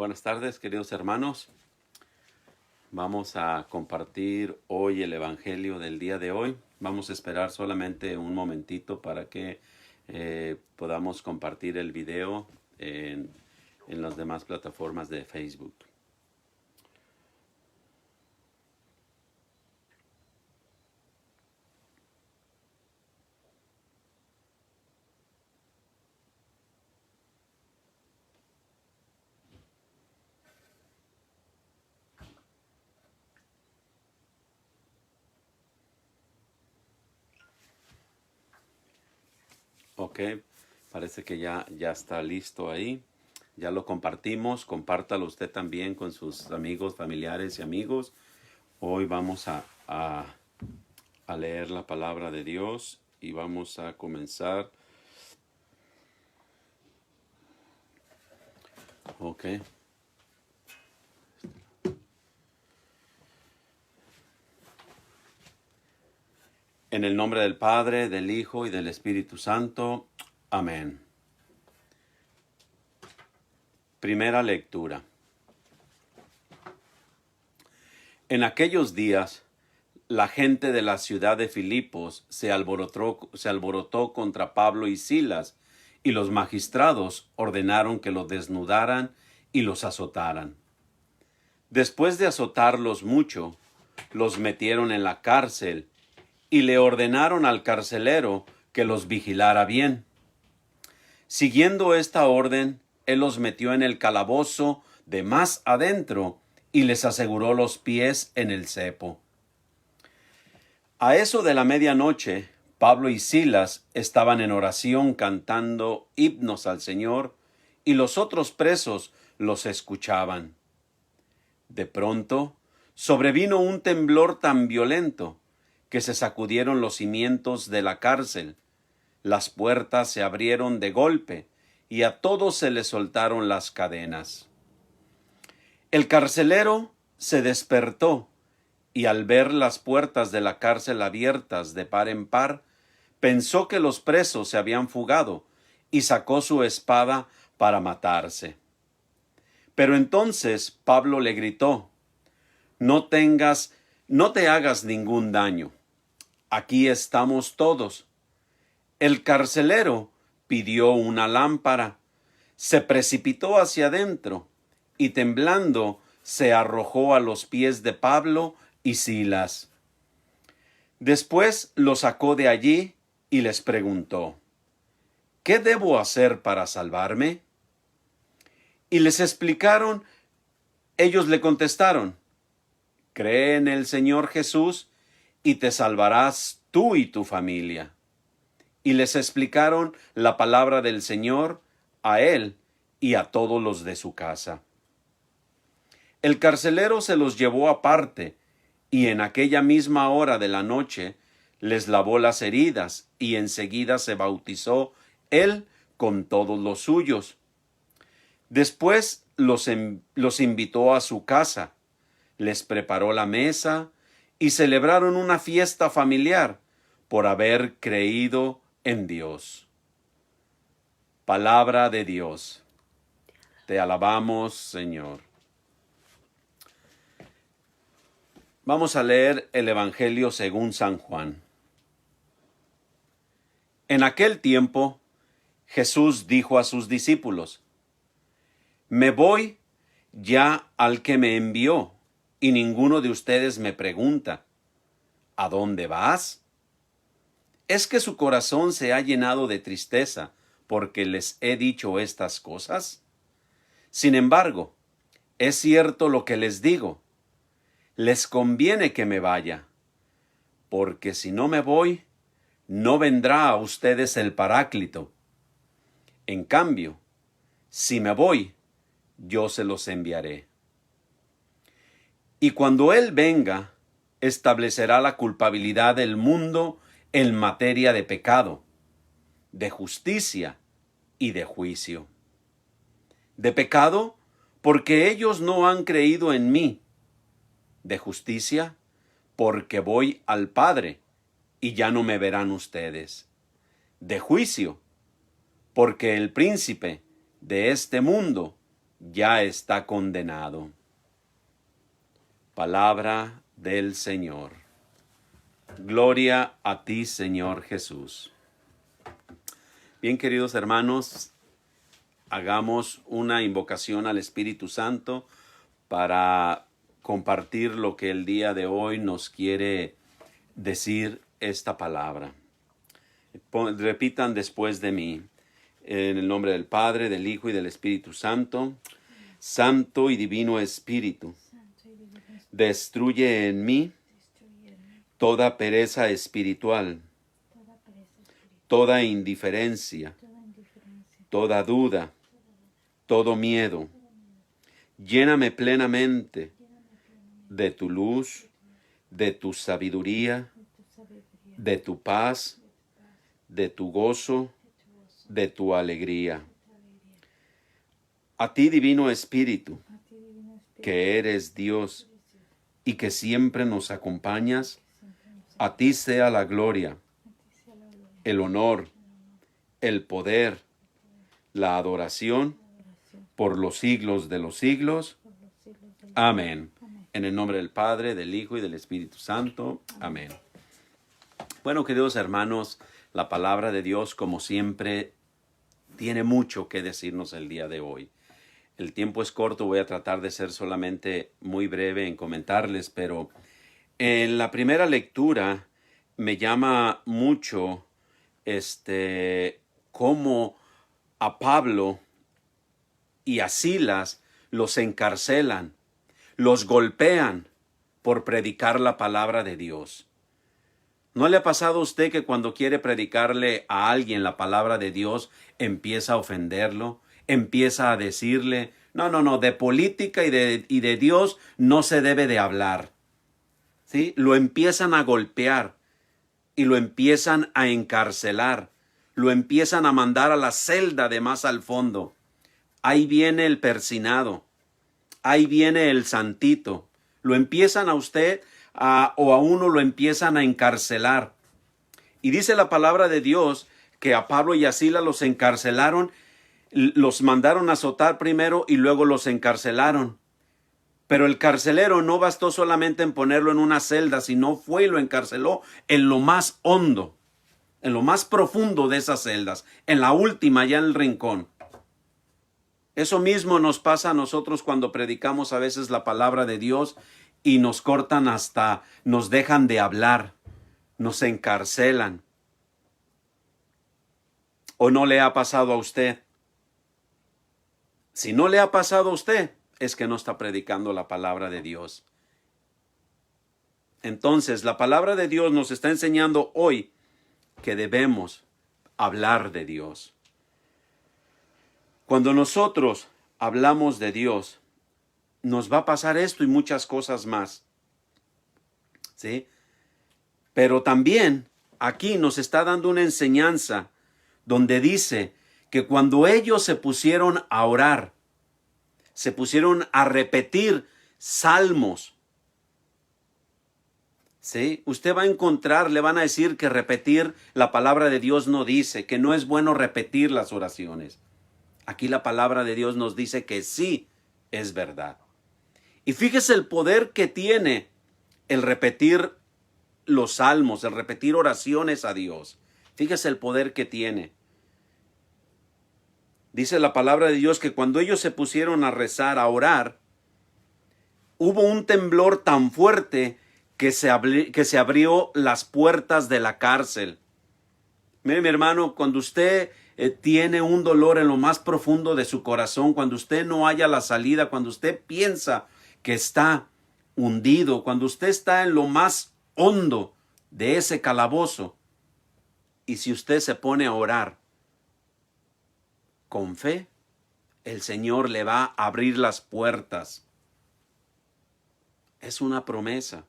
Buenas tardes, queridos hermanos. Vamos a compartir hoy el Evangelio del día de hoy. Vamos a esperar solamente un momentito para que podamos compartir el video en las demás plataformas de Facebook. Ok, parece que ya está listo ahí. Ya lo compartimos. Compártalo usted también con sus amigos, familiares y amigos. Hoy vamos a leer la palabra de Dios y vamos a comenzar. Ok. En el nombre del Padre, del Hijo y del Espíritu Santo. Amén. Primera lectura. En aquellos días, la gente de la ciudad de Filipos se alborotó contra Pablo y Silas, y los magistrados ordenaron que los desnudaran y los azotaran. Después de azotarlos mucho, los metieron en la cárcel y le ordenaron al carcelero que los vigilara bien. Siguiendo esta orden, él los metió en el calabozo de más adentro y les aseguró los pies en el cepo. A eso de la medianoche, Pablo y Silas estaban en oración cantando himnos al Señor, y los otros presos los escuchaban. De pronto, sobrevino un temblor tan violento que se sacudieron los cimientos de la cárcel. Las puertas se abrieron de golpe y a todos se les soltaron las cadenas. El carcelero se despertó y al ver las puertas de la cárcel abiertas de par en par, pensó que los presos se habían fugado y sacó su espada para matarse. Pero entonces Pablo le gritó: No te hagas ningún daño. Aquí estamos todos. El carcelero pidió una lámpara, se precipitó hacia adentro y temblando se arrojó a los pies de Pablo y Silas. Después los sacó de allí y les preguntó: ¿Qué debo hacer para salvarme? Y les explicaron. Ellos le contestaron: Cree en el Señor Jesús y te salvarás tú y tu familia. Y les explicaron la palabra del Señor a él y a todos los de su casa. El carcelero se los llevó aparte, y en aquella misma hora de la noche les lavó las heridas, y enseguida se bautizó él con todos los suyos. Después los invitó a su casa, les preparó la mesa, y celebraron una fiesta familiar por haber creído en Dios. Palabra de Dios. Te alabamos, Señor. Vamos a leer el Evangelio según San Juan. En aquel tiempo, Jesús dijo a sus discípulos: Me voy ya al que me envió, y ninguno de ustedes me pregunta: ¿A dónde vas? ¿Es que su corazón se ha llenado de tristeza porque les he dicho estas cosas? Sin embargo, es cierto lo que les digo. Les conviene que me vaya, porque si no me voy, no vendrá a ustedes el Paráclito. En cambio, si me voy, yo se los enviaré. Y cuando Él venga, establecerá la culpabilidad del mundo en materia de pecado, de justicia y de juicio. De pecado, porque ellos no han creído en mí. De justicia, porque voy al Padre y ya no me verán ustedes. De juicio, porque el príncipe de este mundo ya está condenado. Palabra del Señor. Gloria a ti, Señor Jesús. Bien, queridos hermanos, hagamos una invocación al Espíritu Santo para compartir lo que el día de hoy nos quiere decir esta palabra. Repitan después de mí, en el nombre del Padre, del Hijo y del Espíritu Santo. Santo y divino Espíritu, destruye en mí toda pereza espiritual, toda indiferencia, toda duda, todo miedo. Lléname plenamente de tu luz, de tu sabiduría, de tu paz, de tu gozo, de tu alegría. A ti, divino Espíritu, que eres Dios y que siempre nos acompañas, a ti sea la gloria, el honor, el poder, la adoración por los siglos de los siglos. Amén. En el nombre del Padre, del Hijo y del Espíritu Santo. Amén. Bueno, queridos hermanos, la palabra de Dios, como siempre, tiene mucho que decirnos el día de hoy. El tiempo es corto, voy a tratar de ser solamente muy breve en comentarles, pero en la primera lectura me llama mucho cómo a Pablo y a Silas los encarcelan, los golpean por predicar la palabra de Dios. ¿No le ha pasado a usted que cuando quiere predicarle a alguien la palabra de Dios empieza a ofenderlo? Empieza a decirle, no, de política y de Dios no se debe de hablar. ¿Sí? Lo empiezan a golpear y lo empiezan a encarcelar. Lo empiezan a mandar a la celda de más al fondo. Ahí viene el persinado. Ahí viene el santito. Lo empiezan a usted o a uno lo empiezan a encarcelar. Y dice la palabra de Dios que a Pablo y a Silas los encarcelaron, los mandaron a azotar primero y luego los encarcelaron. Pero el carcelero no bastó solamente en ponerlo en una celda, sino fue y lo encarceló en lo más hondo, en lo más profundo de esas celdas, en la última, ya en el rincón. Eso mismo nos pasa a nosotros cuando predicamos a veces la palabra de Dios y nos cortan hasta, nos dejan de hablar, nos encarcelan. ¿O no le ha pasado a usted? Si no le ha pasado a usted, es que no está predicando la palabra de Dios. Entonces, la palabra de Dios nos está enseñando hoy que debemos hablar de Dios. Cuando nosotros hablamos de Dios, nos va a pasar esto y muchas cosas más. ¿Sí? Pero también aquí nos está dando una enseñanza donde dice que cuando ellos se pusieron a orar, se pusieron a repetir salmos, ¿sí? Usted va a encontrar, le van a decir que repetir la palabra de Dios no dice, que no es bueno repetir las oraciones. Aquí la palabra de Dios nos dice que sí es verdad. Y fíjese el poder que tiene el repetir los salmos, el repetir oraciones a Dios. Fíjese el poder que tiene. Dice la palabra de Dios que cuando ellos se pusieron a rezar, a orar, hubo un temblor tan fuerte que se abrió las puertas de la cárcel. Mire, mi hermano, cuando usted tiene un dolor en lo más profundo de su corazón, cuando usted no haya la salida, cuando usted piensa que está hundido, cuando usted está en lo más hondo de ese calabozo, y si usted se pone a orar con fe, el Señor le va a abrir las puertas. Es una promesa.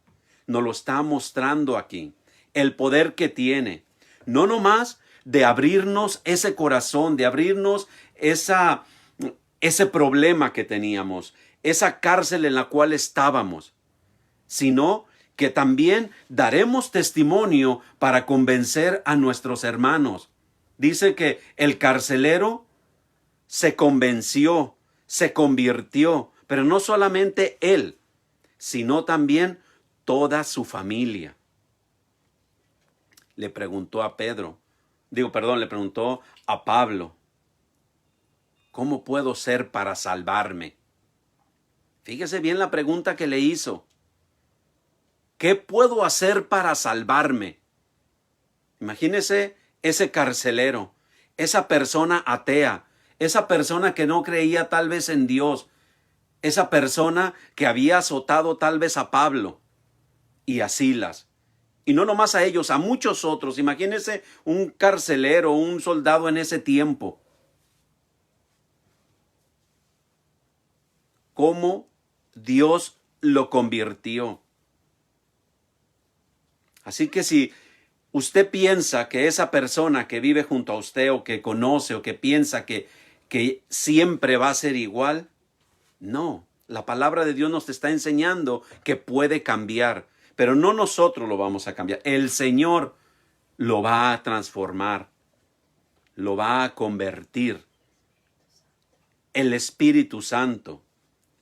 Nos lo está mostrando aquí. El poder que tiene. No nomás de abrirnos ese corazón, de abrirnos ese problema que teníamos, esa cárcel en la cual estábamos, sino que también daremos testimonio para convencer a nuestros hermanos. Dice que el carcelero se convenció, se convirtió, pero no solamente él, sino también toda su familia. Le preguntó a le preguntó a Pablo, ¿cómo puedo ser para salvarme? Fíjese bien la pregunta que le hizo. ¿Qué puedo hacer para salvarme? Imagínese ese carcelero, esa persona atea, esa persona que no creía tal vez en Dios, esa persona que había azotado tal vez a Pablo y a Silas. Y no nomás a ellos, a muchos otros. Imagínese un carcelero, un soldado en ese tiempo. ¿Cómo Dios lo convirtió? Así que si usted piensa que esa persona que vive junto a usted o que conoce o que piensa que siempre va a ser igual, no. La palabra de Dios nos está enseñando que puede cambiar, pero no nosotros lo vamos a cambiar. El Señor lo va a transformar, lo va a convertir. El Espíritu Santo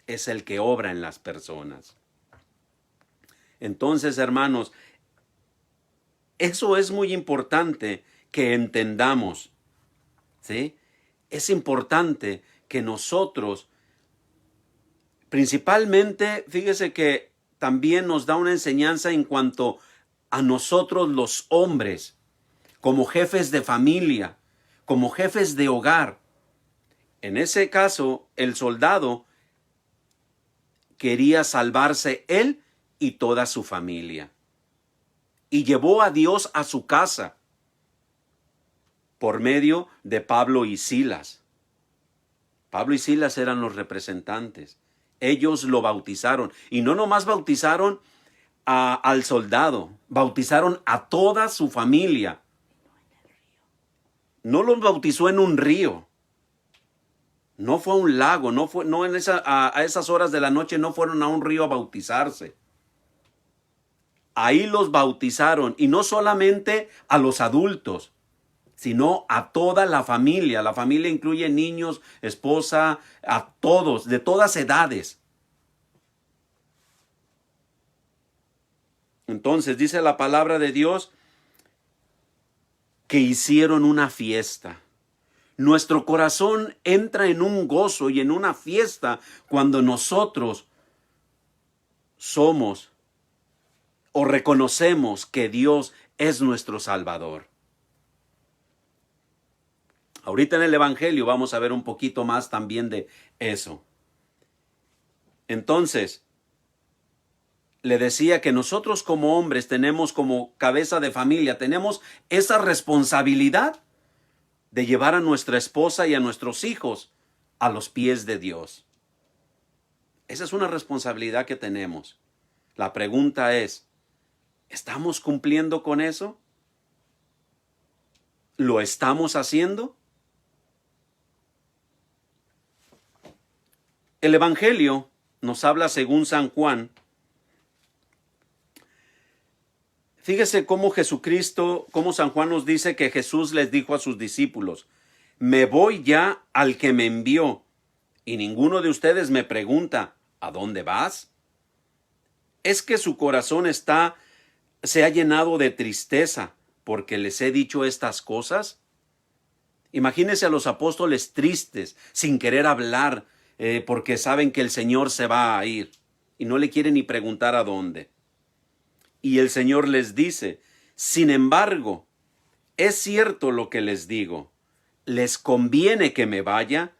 es el que obra en las personas. Entonces, hermanos, eso es muy importante que entendamos, ¿sí? Es importante que nosotros, principalmente, fíjese que también nos da una enseñanza en cuanto a nosotros los hombres, como jefes de familia, como jefes de hogar. En ese caso, el soldado quería salvarse él y toda su familia. Y llevó a Dios a su casa por medio de Pablo y Silas. Pablo y Silas eran los representantes. Ellos lo bautizaron. Y no nomás bautizaron al soldado, bautizaron a toda su familia. No los bautizó en un río. No fue a un lago, a esas horas de la noche no fueron a un río a bautizarse. Ahí los bautizaron, y no solamente a los adultos, sino a toda la familia. La familia incluye niños, esposa, a todos, de todas edades. Entonces dice la palabra de Dios que hicieron una fiesta. Nuestro corazón entra en un gozo y en una fiesta cuando nosotros somos o reconocemos que Dios es nuestro Salvador. Ahorita en el Evangelio vamos a ver un poquito más también de eso. Entonces, le decía que nosotros como hombres tenemos como cabeza de familia, tenemos esa responsabilidad de llevar a nuestra esposa y a nuestros hijos a los pies de Dios. Esa es una responsabilidad que tenemos. La pregunta es, ¿estamos cumpliendo con eso? ¿Lo estamos haciendo? El Evangelio nos habla según San Juan. Fíjese cómo San Juan nos dice que Jesús les dijo a sus discípulos, me voy ya al que me envió, y ninguno de ustedes me pregunta, ¿a dónde vas? Es que su corazón se ha llenado de tristeza porque les he dicho estas cosas. Imagínense a los apóstoles tristes, sin querer hablar, porque saben que el Señor se va a ir y no le quieren ni preguntar a dónde. Y el Señor les dice, sin embargo, es cierto lo que les digo, les conviene que me vaya,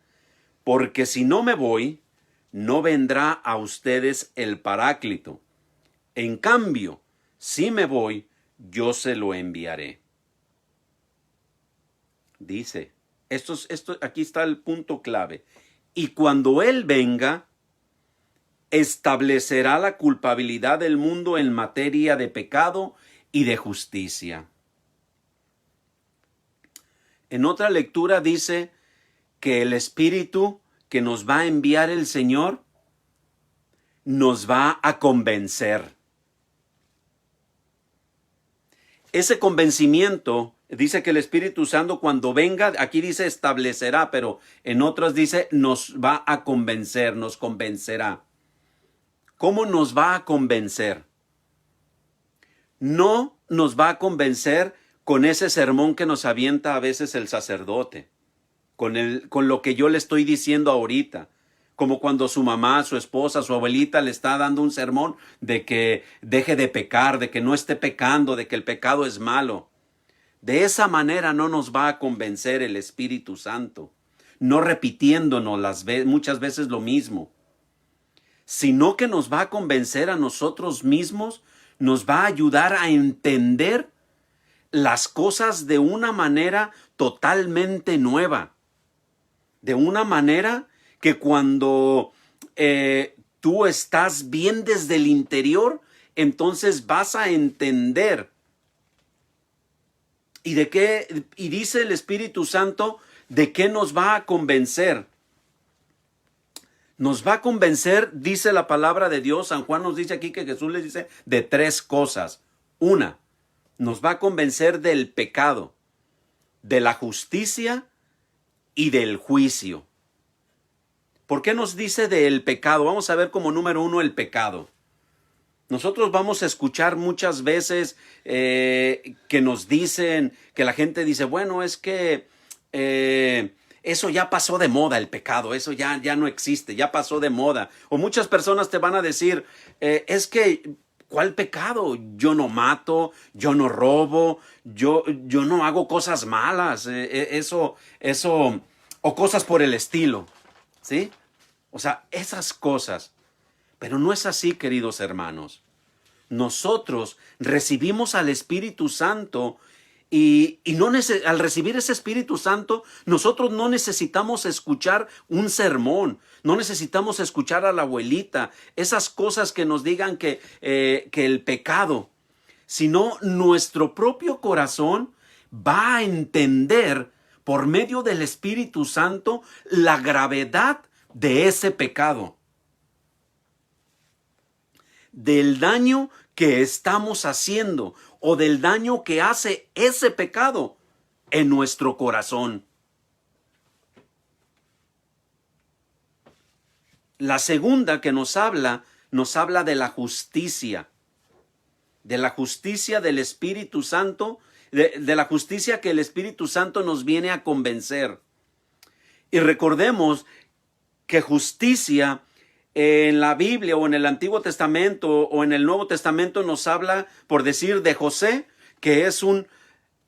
porque si no me voy, no vendrá a ustedes el Paráclito. En cambio, si me voy, yo se lo enviaré. Dice, aquí está el punto clave. Y cuando Él venga, establecerá la culpabilidad del mundo en materia de pecado y de justicia. En otra lectura dice que el Espíritu que nos va a enviar el Señor nos va a convencer. Ese convencimiento dice que el Espíritu Santo cuando venga, aquí dice establecerá, pero en otras dice nos va a convencer, nos convencerá. ¿Cómo nos va a convencer? No nos va a convencer con ese sermón que nos avienta a veces el sacerdote, con lo que yo le estoy diciendo ahorita, como cuando su mamá, su esposa, su abuelita le está dando un sermón de que deje de pecar, de que no esté pecando, de que el pecado es malo. De esa manera no nos va a convencer el Espíritu Santo, no repitiéndonos muchas veces lo mismo, sino que nos va a convencer a nosotros mismos, nos va a ayudar a entender las cosas de una manera totalmente nueva, de una manera que cuando tú estás bien desde el interior, entonces vas a entender. ¿Y dice el Espíritu Santo de qué nos va a convencer? Nos va a convencer, dice la palabra de Dios. San Juan nos dice aquí que Jesús les dice de 3 cosas. Una, nos va a convencer del pecado, de la justicia y del juicio. ¿Por qué nos dice del pecado? Vamos a ver como número 1 el pecado. Nosotros vamos a escuchar muchas veces que nos dicen, que la gente dice, bueno, es que eso ya pasó de moda, el pecado, eso ya no existe, ya pasó de moda. O muchas personas te van a decir, es que, ¿cuál pecado? Yo no mato, yo no robo, yo no hago cosas malas, eso, o cosas por el estilo, ¿sí? O sea, esas cosas. Pero no es así, queridos hermanos. Nosotros recibimos al Espíritu Santo y al recibir ese Espíritu Santo, nosotros no necesitamos escuchar un sermón, no necesitamos escuchar a la abuelita, esas cosas que nos digan que el pecado, sino nuestro propio corazón va a entender por medio del Espíritu Santo la gravedad de ese pecado, del daño que estamos haciendo o del daño que hace ese pecado en nuestro corazón. La segunda que nos habla de la justicia del Espíritu Santo, de la justicia que el Espíritu Santo nos viene a convencer. Y recordemos que justicia en la Biblia o en el Antiguo Testamento o en el Nuevo Testamento nos habla, por decir, de José, que es un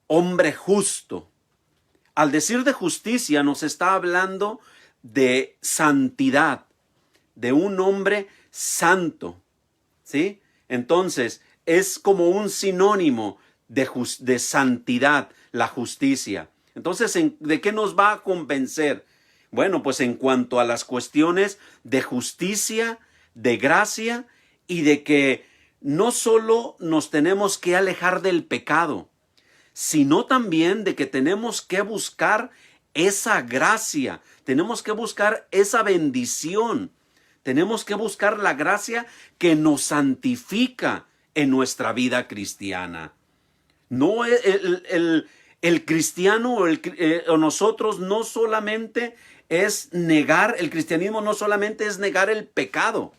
hombre justo. Al decir de justicia nos está hablando de santidad, de un hombre santo, ¿sí? Entonces, es como un sinónimo de santidad, la justicia. Entonces, ¿de qué nos va a convencer? Bueno, pues en cuanto a las cuestiones de justicia, de gracia y de que no solo nos tenemos que alejar del pecado, sino también de que tenemos que buscar esa gracia, tenemos que buscar esa bendición, tenemos que buscar la gracia que nos santifica en nuestra vida cristiana. No el cristiano o nosotros no solamente es negar, el cristianismo no solamente es negar el pecado,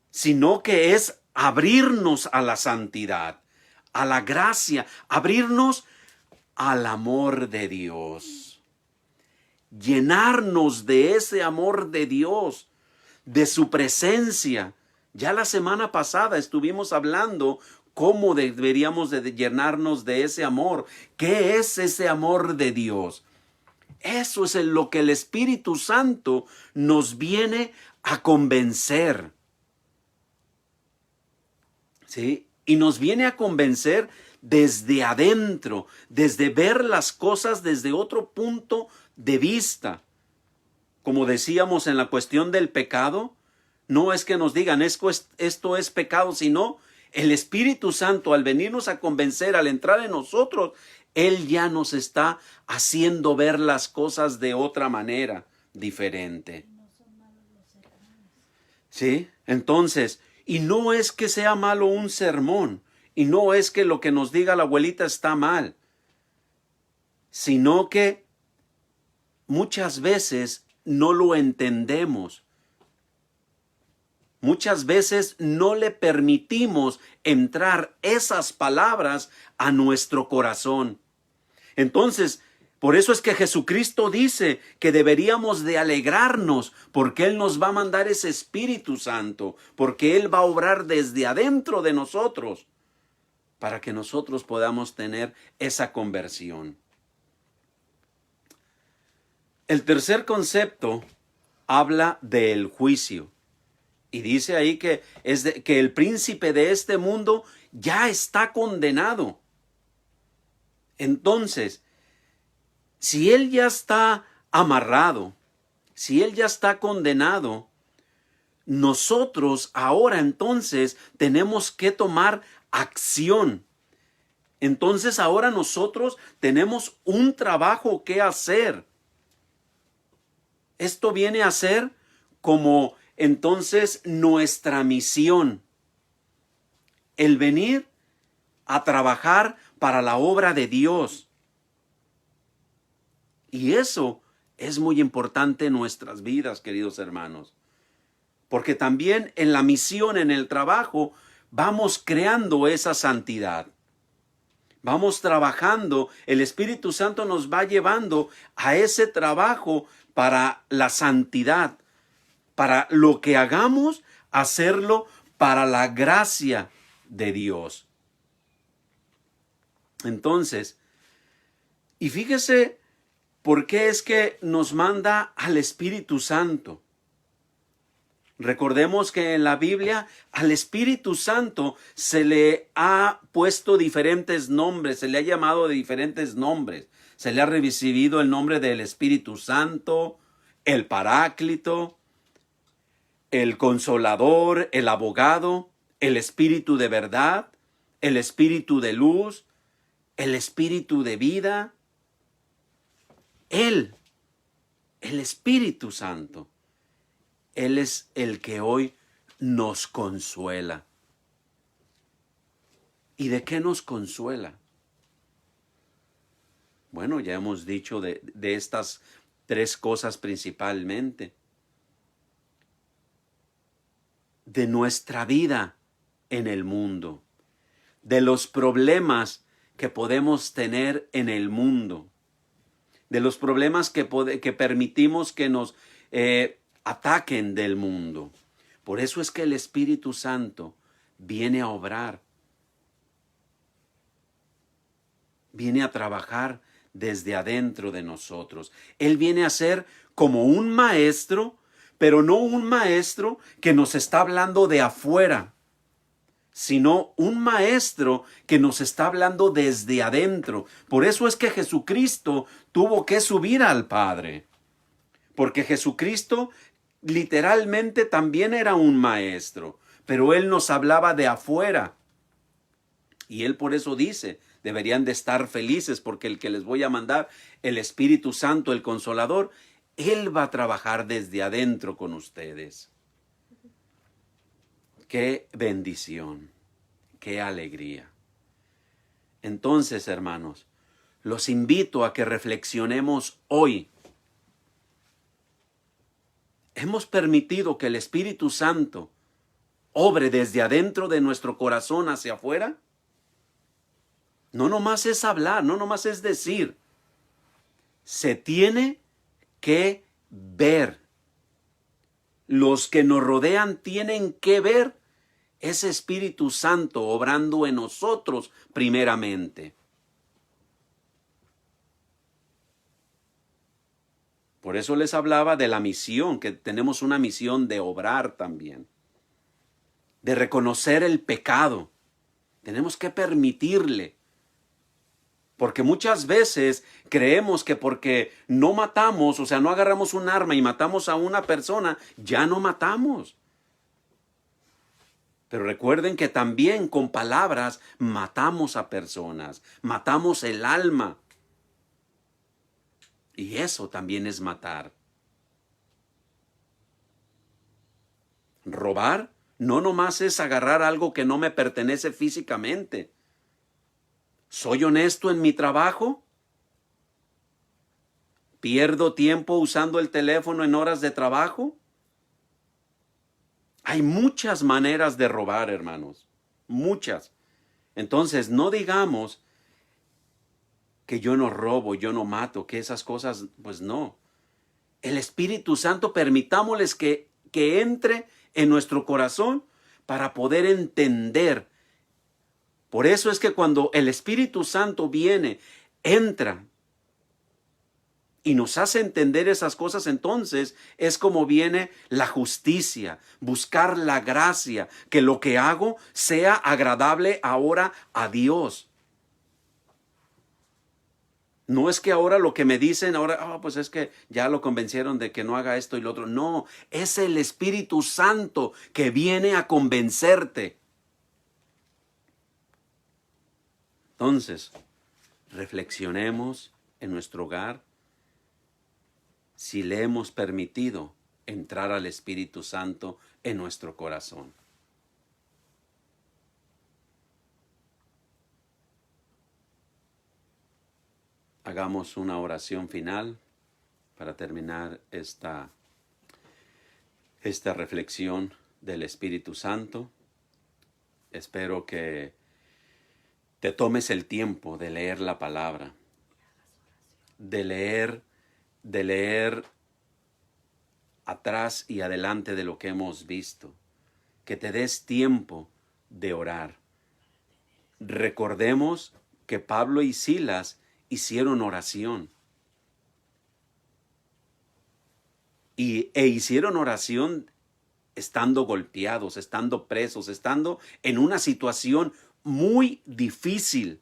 sino que es abrirnos a la santidad, a la gracia, abrirnos al amor de Dios, llenarnos de ese amor de Dios, de su presencia. Ya la semana pasada estuvimos hablando cómo deberíamos de llenarnos de ese amor. ¿Qué es ese amor de Dios? Eso es lo que el Espíritu Santo nos viene a convencer, ¿sí? Y nos viene a convencer desde adentro, desde ver las cosas desde otro punto de vista. Como decíamos en la cuestión del pecado, no es que nos digan esto es pecado, sino el Espíritu Santo al venirnos a convencer, al entrar en nosotros, Él ya nos está haciendo ver las cosas de otra manera, diferente. ¿Sí? Entonces, y no es que sea malo un sermón, y no es que lo que nos diga la abuelita está mal, sino que muchas veces no lo entendemos. Muchas veces no le permitimos entrar esas palabras a nuestro corazón. Entonces, por eso es que Jesucristo dice que deberíamos de alegrarnos, porque Él nos va a mandar ese Espíritu Santo, porque Él va a obrar desde adentro de nosotros, para que nosotros podamos tener esa conversión. El tercer concepto habla del juicio. Y dice ahí que el príncipe de este mundo ya está condenado. Entonces, si él ya está amarrado, si él ya está condenado, nosotros ahora entonces tenemos que tomar acción. Entonces ahora nosotros tenemos un trabajo que hacer. Esto viene a ser como entonces nuestra misión, el venir a trabajar para la obra de Dios. Y eso es muy importante en nuestras vidas, queridos hermanos, porque también en la misión, en el trabajo, vamos creando esa santidad. Vamos trabajando, el Espíritu Santo nos va llevando a ese trabajo para la santidad. Para lo que hagamos, hacerlo para la gracia de Dios. Entonces, y fíjese por qué es que nos manda al Espíritu Santo. Recordemos que en la Biblia al Espíritu Santo se le ha puesto diferentes nombres, se le ha llamado de diferentes nombres. Se le ha recibido el nombre del Espíritu Santo, el Paráclito, el Consolador, el Abogado, el Espíritu de verdad, el Espíritu de luz, el Espíritu de vida. Él, el Espíritu Santo, Él es el que hoy nos consuela. ¿Y de qué nos consuela? Bueno, ya hemos dicho de estas tres cosas principalmente. De nuestra vida en el mundo, de los problemas que podemos tener en el mundo, de los problemas que permitimos que nos ataquen del mundo. Por eso es que el Espíritu Santo viene a obrar, viene a trabajar desde adentro de nosotros. Él viene a ser como un maestro, pero no un maestro que nos está hablando de afuera, sino un maestro que nos está hablando desde adentro. Por eso es que Jesucristo tuvo que subir al Padre, porque Jesucristo literalmente también era un maestro, pero Él nos hablaba de afuera. Y Él por eso dice, deberían de estar felices, porque el que les voy a mandar, el Espíritu Santo, el Consolador, Él va a trabajar desde adentro con ustedes. ¡Qué bendición! ¡Qué alegría! Entonces, hermanos, los invito a que reflexionemos hoy. ¿Hemos permitido que el Espíritu Santo obre desde adentro de nuestro corazón hacia afuera? No nomás es hablar, no nomás es decir. Se tiene que ver. Los que nos rodean tienen que ver ese Espíritu Santo obrando en nosotros primeramente. Por eso les hablaba de la misión, que tenemos una misión de obrar también, de reconocer el pecado. Tenemos que permitirle. Porque muchas veces creemos que porque no matamos, o sea, no agarramos un arma y matamos a una persona, ya no matamos. Pero recuerden que también con palabras matamos a personas, matamos el alma. Y eso también es matar. Robar no nomás es agarrar algo que no me pertenece físicamente. ¿Soy honesto en mi trabajo? ¿Pierdo tiempo usando el teléfono en horas de trabajo? Hay muchas maneras de robar, hermanos. Muchas. Entonces, no digamos que yo no robo, yo no mato, que esas cosas, pues no. El Espíritu Santo, permitámosles que entre en nuestro corazón para poder entender. Por eso es que cuando el Espíritu Santo viene, entra y nos hace entender esas cosas, entonces es como viene la justicia, buscar la gracia, que lo que hago sea agradable ahora a Dios. No es que ahora lo que me dicen, ahora, pues es que ya lo convencieron de que no haga esto y lo otro. No, es el Espíritu Santo que viene a convencerte. Entonces, reflexionemos en nuestro hogar si le hemos permitido entrar al Espíritu Santo en nuestro corazón. Hagamos una oración final para terminar esta reflexión del Espíritu Santo. Espero que te tomes el tiempo de leer la palabra, de leer atrás y adelante de lo que hemos visto, que te des tiempo de orar. Recordemos que Pablo y Silas hicieron oración. E hicieron oración estando golpeados, estando presos, estando en una situación muy difícil.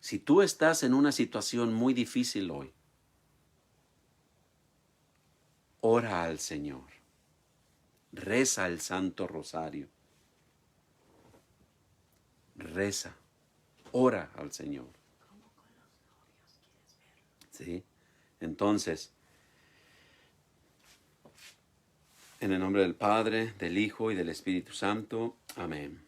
Si tú estás en una situación muy difícil hoy, ora al Señor. Reza el Santo Rosario. Reza. Ora al Señor. ¿Sí? Entonces, en el nombre del Padre, del Hijo y del Espíritu Santo. Amén.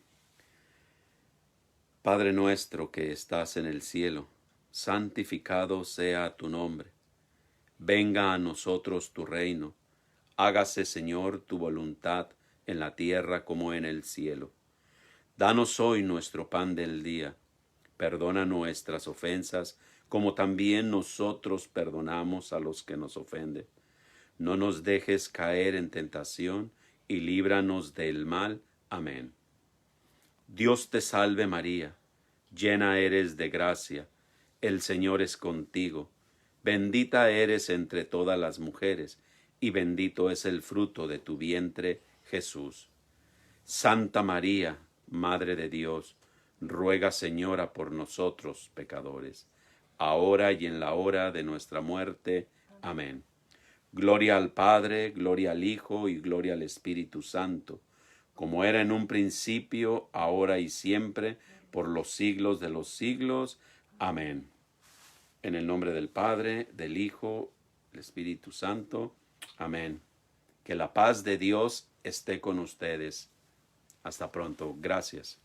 Padre nuestro que estás en el cielo, santificado sea tu nombre. Venga a nosotros tu reino. Hágase, Señor, tu voluntad en la tierra como en el cielo. Danos hoy nuestro pan del día. Perdona nuestras ofensas, como también nosotros perdonamos a los que nos ofenden. No nos dejes caer en tentación, y líbranos del mal. Amén. Dios te salve María, llena eres de gracia, el Señor es contigo. Bendita eres entre todas las mujeres, y bendito es el fruto de tu vientre, Jesús. Santa María, Madre de Dios, ruega, Señora, por nosotros pecadores, ahora y en la hora de nuestra muerte. Amén. Gloria al Padre, gloria al Hijo y gloria al Espíritu Santo, como era en un principio, ahora y siempre, por los siglos de los siglos. Amén. En el nombre del Padre, del Hijo, del Espíritu Santo. Amén. Que la paz de Dios esté con ustedes. Hasta pronto. Gracias.